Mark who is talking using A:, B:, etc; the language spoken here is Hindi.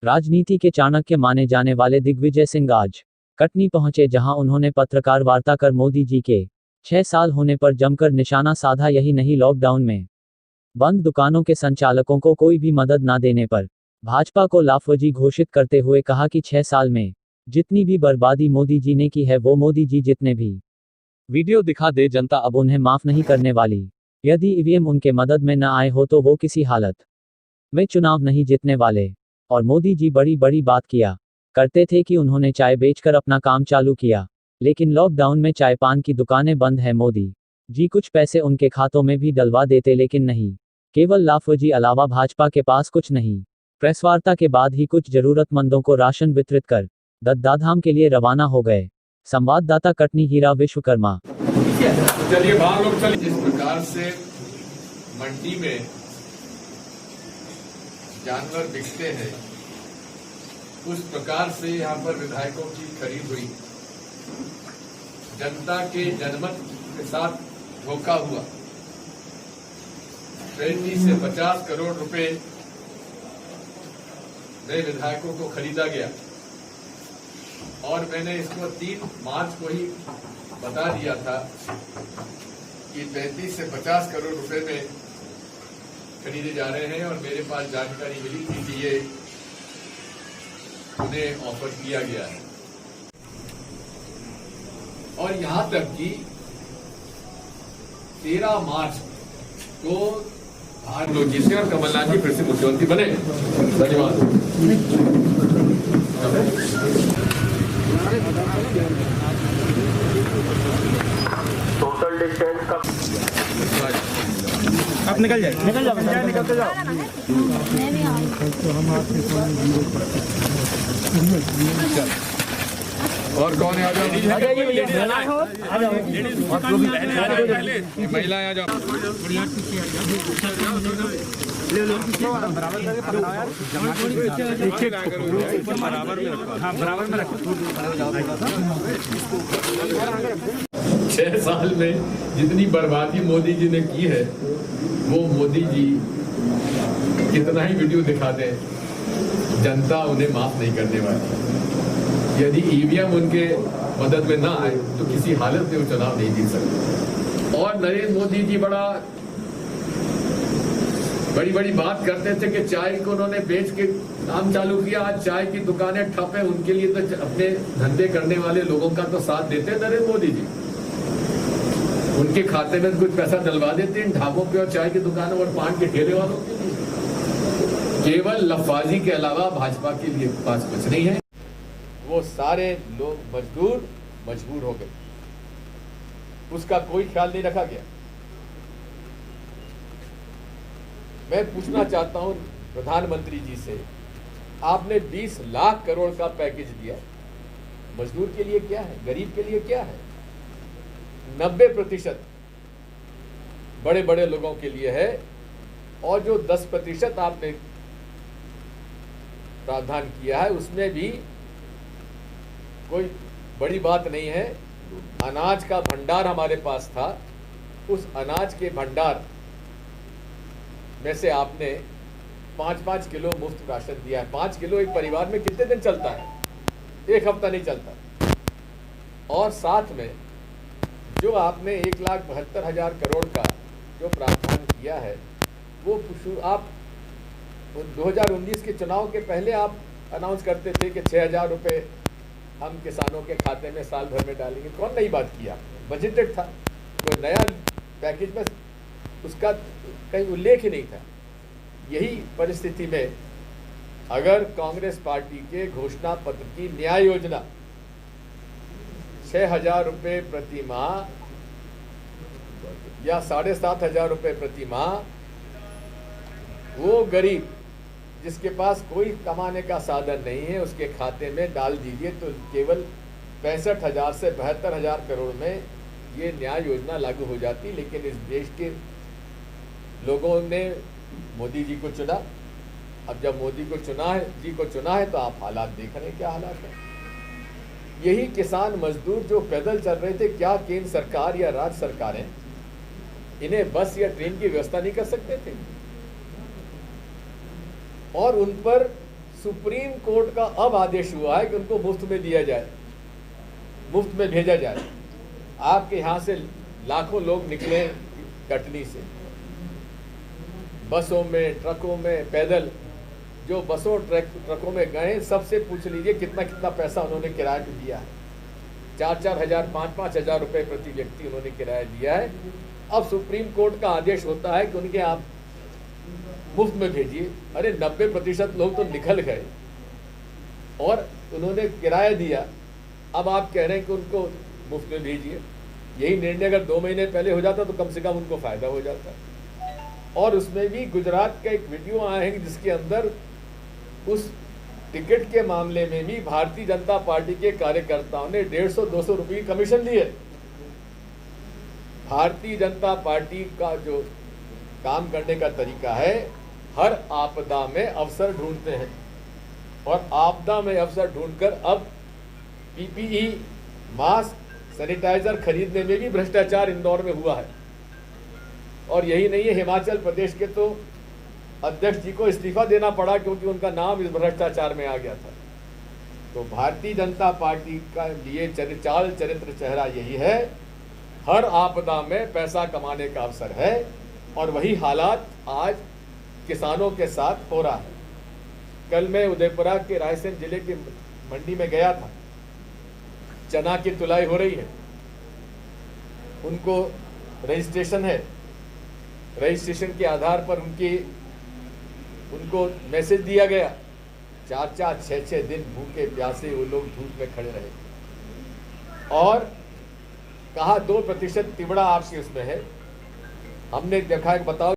A: राजनीति के चाणक्य माने जाने वाले दिग्विजय सिंह आज कटनी पहुंचे, जहां उन्होंने पत्रकार वार्ता कर मोदी जी के 6 साल होने पर जमकर निशाना साधा। यही नहीं, लॉकडाउन में बंद दुकानों के संचालकों को कोई भी मदद ना देने पर भाजपा को लाफवजी घोषित करते हुए कहा कि 6 साल में जितनी भी बर्बादी मोदी जी ने की है, वो मोदी जी जितने भी वीडियो दिखा दे, जनता अब उन्हें माफ नहीं करने वाली। यदि ईवीएम उनके मदद में न आए हो तो वो किसी हालत में चुनाव नहीं जीतने वाले। और मोदी जी बड़ी बड़ी बात किया करते थे कि उन्होंने चाय बेचकर अपना काम चालू किया, लेकिन लॉकडाउन में चाय पान की दुकानें बंद है। मोदी जी कुछ पैसे उनके खातों में भी डलवा देते, लेकिन नहीं, केवल लाफवजी अलावा भाजपा के पास कुछ नहीं। प्रेसवार्ता के बाद ही कुछ जरूरतमंदों को राशन वितरित कर दद्दाधाम के लिए रवाना हो गए। संवाददाता कटनी हीरा विश्वकर्मा।
B: चलिए बाहर लोग चलिए। जिस प्रकार से मंडी में जानवर बिकते हैं, उस प्रकार से यहाँ पर विधायकों की खरीद हुई। जनता के जनमत के साथ धोखा हुआ। 35 से 50 करोड़ रुपए नए विधायकों को खरीदा गया और मैंने इसको 3 मार्च को ही बता दिया था कि 35 से 50 करोड़ रुपए में खरीदे जा रहे हैं और मेरे पास जानकारी मिली थी कि ये उन्हें ऑफर किया गया है। और यहां तक कि 13 मार्च को भाजपा लोग जीते और कमलनाथ जी फिर से मुख्यमंत्री बने। धन्यवाद।
C: सोशल डिस्टेंस का
D: आप निकल जाए निकलते जाओ।
B: और कौन है? आ जाओ, महिलाएं आ जाओ।
D: बराबर में रखो।
B: 6 साल में जितनी बर्बादी मोदी जी ने की है, वो मोदी जी कितना ही वीडियो दिखा दें, जनता उन्हें माफ नहीं करने वाली। यदि ईवीएम उनके मदद में ना आए तो किसी हालत में वो चुनाव नहीं जीत सकते। और नरेंद्र मोदी जी बड़ी बड़ी बात करते थे कि चाय को उन्होंने बेच के काम चालू किया। आज चाय की दुकानें ठप है, उनके लिए तो अपने धंधे करने वाले लोगों का तो साथ देते हैं नरेंद्र मोदी जी। उनके खाते में कुछ पैसा डलवा देते हैं ढाबों पे और चाय की दुकानों और पान के ठेले वालों के लिए। केवल लफाजी के अलावा भाजपा के लिए पास कुछ नहीं है। वो सारे लोग मजबूर हो गए, उसका कोई ख्याल नहीं रखा गया। मैं पूछना चाहता हूं प्रधानमंत्री जी से, आपने 20 लाख करोड़ का पैकेज दिया, मजदूर के लिए क्या है, गरीब के लिए क्या है? 90% बड़े बड़े लोगों के लिए है और जो 10% आपने प्रावधान किया है उसमें भी कोई बड़ी बात नहीं है। अनाज का भंडार हमारे पास था, उस अनाज के भंडार में से आपने 5-5 किलो मुफ्त राशन दिया है। 5 किलो एक परिवार में कितने दिन चलता है? 1 हफ्ता नहीं चलता। और साथ में जो आपने 1,72,000 करोड़ का जो प्रावधान किया है, वो आप 2019 के चुनाव के पहले आप अनाउंस करते थे कि 6,000 रुपये हम किसानों के खाते में साल भर में डालेंगे। कौन नई बात किया? बजटेड था, कोई नया पैकेज में उसका कहीं उल्लेख ही नहीं था। यही परिस्थिति में अगर कांग्रेस पार्टी के घोषणा पत्र की न्याय योजना 6,000 रुपये प्रति माह या 7,500 रुपये प्रति माह, वो गरीब जिसके पास कोई कमाने का साधन नहीं है उसके खाते में डाल दीजिए तो केवल 65,000 से 72,000 करोड़ में ये न्याय योजना लागू हो जाती। लेकिन इस देश के लोगों ने मोदी जी को चुना। अब जब मोदी को चुना है तो आप हालात देख रहे हैं, क्या हालात है। यही किसान मजदूर जो पैदल चल रहे थे, क्या केंद्र सरकार या राज्य सरकारें इन्हें बस या ट्रेन की व्यवस्था नहीं कर सकते थे? और उन पर सुप्रीम कोर्ट का अब आदेश हुआ है कि उनको मुफ्त में दिया जाए, मुफ्त में भेजा जाए। आपके यहाँ से लाखों लोग निकले कटनी से, बसों में, ट्रकों में, पैदल। जो बसों ट्रकों में गए सबसे पूछ लीजिए कितना कितना पैसा उन्होंने किराया पे दिया है। 4-4 हज़ार, 5-5 हज़ार रुपये प्रति व्यक्ति उन्होंने किराया दिया है। अब सुप्रीम कोर्ट का आदेश होता है कि उनके आप मुफ्त में भेजिए। अरे 90% लोग तो निकल गए और उन्होंने किराया दिया, अब आप कह रहे हैं कि उनको मुफ्त में भेजिए। यही निर्णय अगर 2 महीने पहले हो जाता तो कम से कम उनको फ़ायदा हो जाता। और उसमें भी गुजरात का एक वीडियो आया है जिसके अंदर उस टिकट के मामले में भी भारतीय जनता पार्टी के कार्यकर्ताओं ने 150-200 रुपये कमीशन लिए। भारतीय जनता पार्टी का जो काम करने का तरीका है, हर आपदा में अवसर ढूंढते हैं और आपदा में अवसर ढूंढकर अब पीपीई, मास्क, सैनिटाइजर खरीदने में भी भ्रष्टाचार इंदौर में हुआ है। और यही नहीं है, हिमाचल प्रदेश के तो अध्यक्ष जी को इस्तीफा देना पड़ा क्योंकि उनका नाम इस भ्रष्टाचार में आ गया था। तो भारतीय जनता पार्टी का लिए चाल चरित्र चेहरा यही है, हर आपदा में पैसा कमाने का अवसर है। और वही हालात आज किसानों के साथ हो रहा है। कल मैं उदयपुरा के रायसेन जिले की मंडी में गया था, चना की तुलाई हो रही है, उनको रजिस्ट्रेशन है, रजिस्ट्रेशन के आधार पर उनको मैसेज दिया गया। 4-4, 6-6 दिन भूखे प्यासे वो लोग धूप में खड़े रहे और कहा 2% तिबड़ा आपके उसमें है। हमने देखा, बताओ